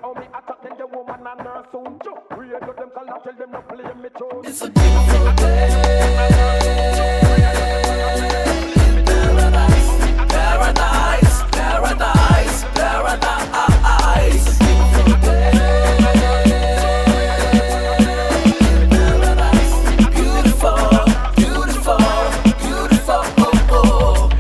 how me attack them, the woman and her soon too. Radio them call and tell them no play me too. It's a beautiful day. Paradise, paradise, paradise, paradise. It's a beautiful day.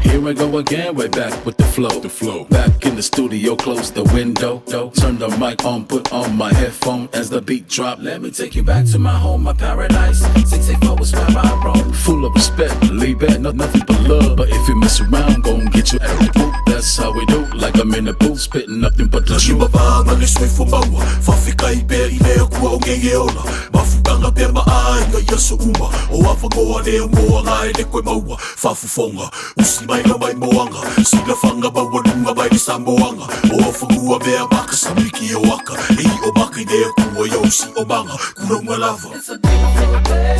Here we go again, way back with the flow. Back in the studio, close the window. Turn the mic on, put on my headphone as the beat drop. Let me take you back to my home, my paradise. 684 is where I roam. Full of respect, leave it, nothing but love. But if you mess around, gon' get you out. That's how we do, like I'm in the booth, spitting nothing but the truth. Mabanga le soi fo maua, fafika I pe I mea kua o ngenge ola. Mafukanga pe maa inga yaso uma. O afangoa ne moa ngai ne koe maua. Fafufonga, usi mai na mai moanga. Sila fanga ba wanunga mai ni samboanga. O afangua mea baka samiki o waka. Ei o baka I ne kua yo si o manga. Kurunga lava. It's a beautiful day.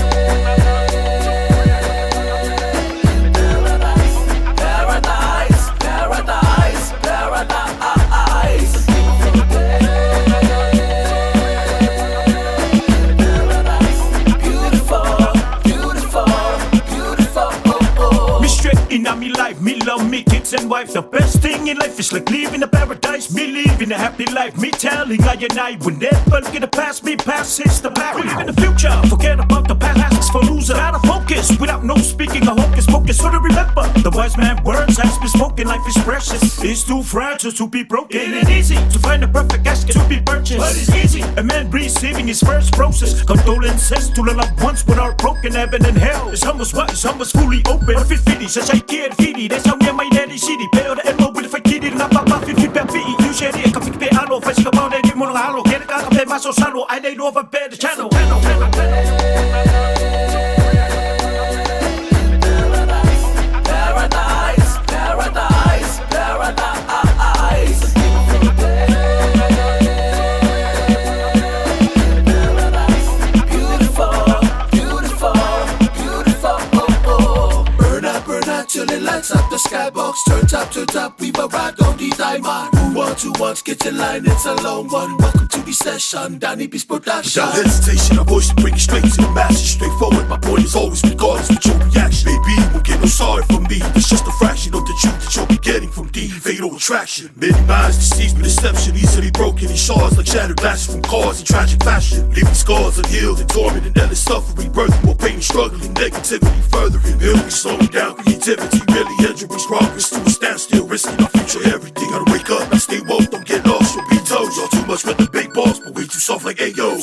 Me life, me love me kids and wife. The best thing in life is like living a paradise. Me living a happy life. Me telling I and I will never get a pass. Me past is the past. We live in the future. Forget about the past. It's for loser. Gotta focus without no speaking. A hocus pocus. So to remember the wise man words has been spoken. Life is precious. It's too fragile to be broken. It ain't easy to find a perfect casket to be purchased, but it's easy. A man receiving his first process. Condolences to the loved ones with our broken heaven and hell. It's almost what is almost fully open. But if it finishes, I can't feel it. That's how near my daddy city. Pero the elbow with the fake kid. Na papa fit pe fi. You share it. Ka fit pe alo. Fast ka about it. Mo nga halo. Kaya ka pe maso salo. I dey over pe the channel. Paradise, paradise, paradise. Till it lights up the skybox. Turn top, we will ride on the diamond. Who wants, get in line, it's a long one. Welcome to the session, DonnieBeatz Production. Without hesitation, I voice to bring it straight to the masses. Straightforward, my point is always regardless of your reaction. Baby, you won't get no sorry from me. It's just a fraction of the truth that you'll be getting from the fatal attraction. Many minds deceived with deception, easily broken in shards like shattered glasses from cars in tragic fashion. Leaving scars unhealed and torment and endless suffering, birthing more pain and struggling, negativity furthering. Healing, slowing down creativity, really injuries, progress to a standstill, risking our future, everything. Gotta wake up, now stay woke, don't get lost, you'll be told. Y'all too much with the big balls, but way too soft like Aiga.